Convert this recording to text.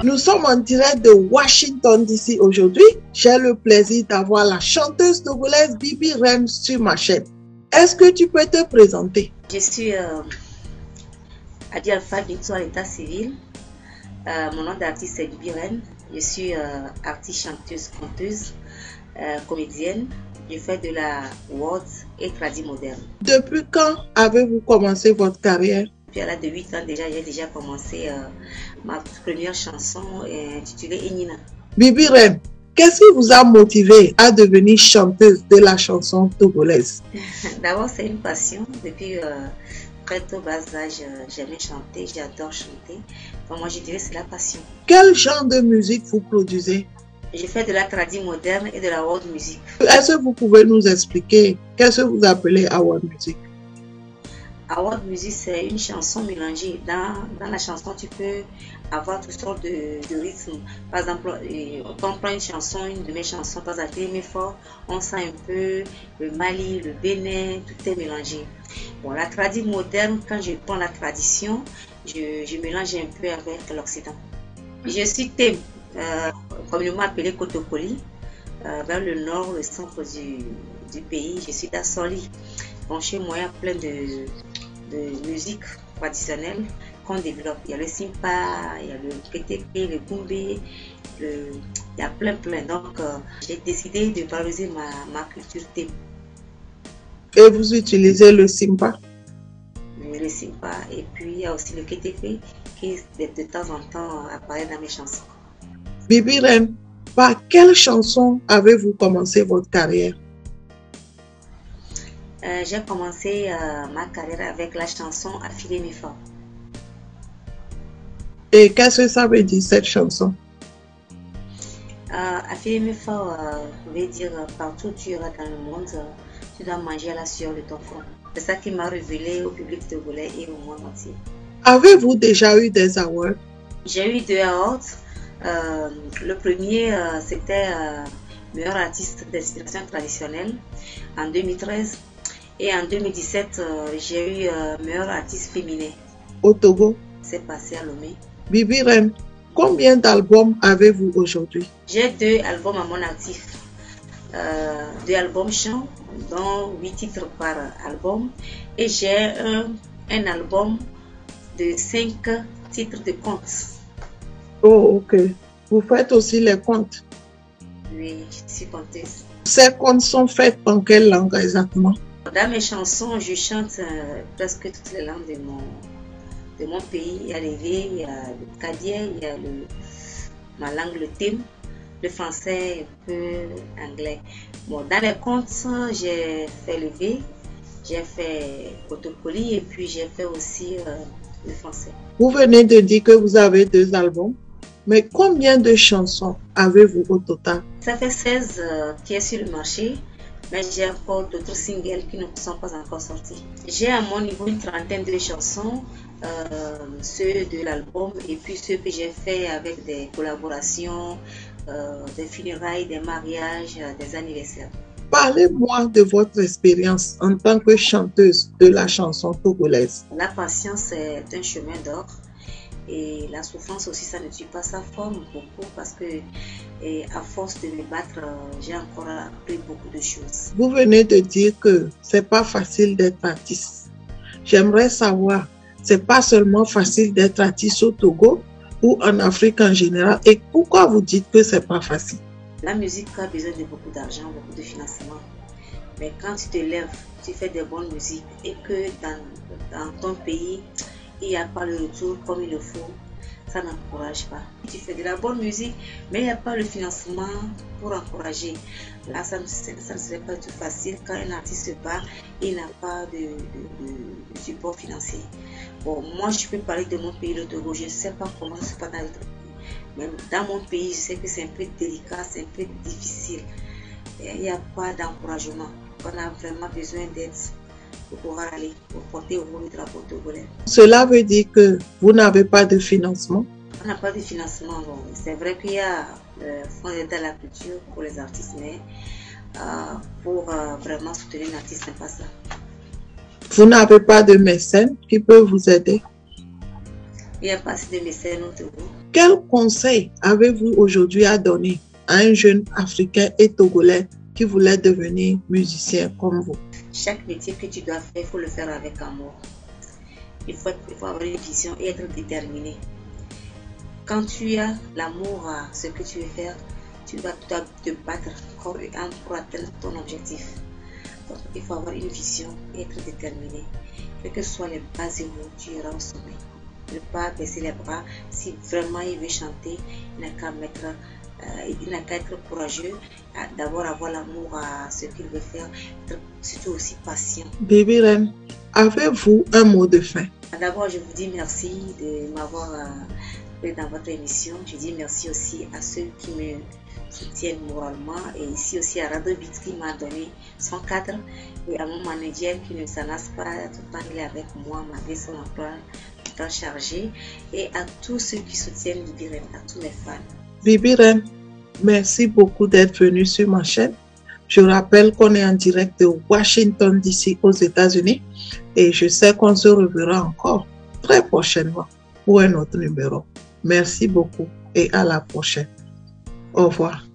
Nous sommes en direct de Washington DC aujourd'hui. J'ai le plaisir d'avoir la chanteuse togolaise Bibi Reine sur ma chaîne. Est-ce que tu peux te présenter? Je suis Adi Alpha Bintou à l'état civil. Mon nom d'artiste est Bibi Reine. Je suis artiste, chanteuse, conteuse, comédienne. Je fais de la world et tradi moderne. Depuis quand avez-vous commencé votre carrière? Depuis à l'âge de 8 ans déjà, j'ai déjà commencé ma première chanson intitulée Enina. Bibi Reine, qu'est-ce qui vous a motivé à devenir chanteuse de la chanson togolaise? D'abord, c'est une passion. Depuis très tôt bas âge, j'aimais chanter, j'adore chanter. Donc moi, je dirais que c'est la passion. Quel genre de musique vous produisez? Je fais de la tradi moderne et de la world music. Est-ce que vous pouvez nous expliquer qu'est-ce que vous appelez world music? World music, c'est une chanson mélangée. Dans la chanson, tu peux avoir toutes sortes de rythmes. Par exemple, quand on prend une chanson, une de mes chansons, par exemple, fort, on sent un peu le Mali, le Bénin, tout est mélangé. Bon, la tradi moderne, quand je prends la tradition, je mélange un peu avec l'Occident. Je suis thème, communément appelé Kotokoli, vers le nord, le centre du pays. Je suis d'Assoli. Bon, chez moi, il y a plein de musique traditionnelle qu'on développe. Il y a le simpa, il y a le ketepe, le gumbe, il y a plein. Donc, j'ai décidé de valoriser ma culture thème. Et vous utilisez le simpa? Le simpa, et puis il y a aussi le ketepe qui de temps en temps apparaît dans mes chansons. Bibi Reine, par quelle chanson avez-vous commencé votre carrière? J'ai commencé ma carrière avec la chanson Affilé mes forts. Et qu'est-ce que ça veut dire cette chanson? Affilé mes forts veut dire partout où tu iras dans le monde, tu dois manger à la sueur de ton front. C'est ça qui m'a révélé au public togolais et au monde entier. Avez-vous déjà eu des awards? J'ai eu 2 awards. Le premier, c'était meilleur artiste d'inspiration traditionnelle en 2013. Et en 2017, j'ai eu meilleur artiste féminin. Au Togo? C'est passé à Lomé. Bibi Reine, combien d'albums avez-vous aujourd'hui? J'ai 2 albums à mon actif. 2 albums chants, dont 8 titres par album. Et j'ai un album de 5 titres de contes. Oh, ok. Vous faites aussi les contes? Oui, je suis conteuse. Ces contes sont faits en quelle langue exactement? Dans mes chansons, je chante presque toutes les langues de mon pays. Il y a l'évé, il y a le cadien, il y a ma langue, le thème, le français, un peu anglais. Bon, dans les contes, j'ai fait l'évé, j'ai fait Kotokoli et puis j'ai fait aussi le français. Vous venez de dire que vous avez 2 albums, mais combien de chansons avez-vous au total? Ça fait 16 qui est sur le marché. Mais j'ai encore d'autres singles qui ne sont pas encore sortis. J'ai à mon niveau une trentaine de chansons, ceux de l'album et puis ceux que j'ai fait avec des collaborations, des funérailles, des mariages, des anniversaires. Parlez-moi de votre expérience en tant que chanteuse de la chanson togolaise. La patience est un chemin d'or. Et la souffrance aussi, ça ne tue pas, ça forme beaucoup parce que à force de me battre, j'ai encore appris beaucoup de choses. Vous venez de dire que c'est pas facile d'être artiste. J'aimerais savoir, c'est pas seulement facile d'être artiste au Togo ou en Afrique en général, et pourquoi vous dites que c'est pas facile? La musique a besoin de beaucoup d'argent, beaucoup de financement. Mais quand tu te lèves, tu fais des bonnes musiques et que dans ton pays, il n'y a pas le retour comme il le faut, ça n'encourage pas. Tu fais de la bonne musique, mais il n'y a pas le financement pour encourager. Là, ça ne serait pas tout facile quand un artiste se bat et il n'a pas de support financier. Bon, moi, je peux parler de mon pays, le Togo. Je ne sais pas comment ça se passe dans d'autres pays. Mais dans mon pays, je sais que c'est un peu délicat, c'est un peu difficile. Il n'y a pas d'encouragement. On a vraiment besoin d'aide pour pouvoir aller pour porter au haut le drapeau togolais. Cela veut dire que vous n'avez pas de financement? On n'a pas de financement. Bon, c'est vrai qu'il y a le fonds d'aide à la culture pour les artistes, mais pour vraiment soutenir l'artiste, c'est pas ça. Vous n'avez pas de mécène qui peut vous aider? Il n'y a pas assez de mécènes autour. Quel conseil avez-vous aujourd'hui à donner à un jeune Africain et Togolais qui voulait devenir musicien comme vous? Chaque métier que tu dois faire, il faut le faire avec amour. Il faut avoir une vision et être déterminé. Quand tu as l'amour à ce que tu veux faire, tu dois te battre corps et âme pour atteindre ton objectif. Donc, il faut avoir une vision et être déterminé. Quelles que soient les bas et hauts, tu iras au sommet. Ne pas baisser les bras. Si vraiment il veut chanter, il n'a qu'à être courageux, d'abord avoir l'amour à ce qu'il veut faire, être surtout aussi patient. Baby Reine, avez-vous un mot de fin? D'abord, je vous dis merci de m'avoir pris dans votre émission. Je dis merci aussi à ceux qui me soutiennent moralement et ici aussi à Radio Beat qui m'a donné son cadre et à mon manager qui ne s'en lasse pas tout le temps il est avec moi malgré son emploi du temps chargé et à tous ceux qui soutiennent Bibi Reine, à tous mes fans. Bibi Reine, merci beaucoup d'être venu sur ma chaîne. Je rappelle qu'on est en direct de Washington DC aux États-Unis et je sais qu'on se reverra encore très prochainement pour un autre numéro. Merci beaucoup et à la prochaine. Au revoir.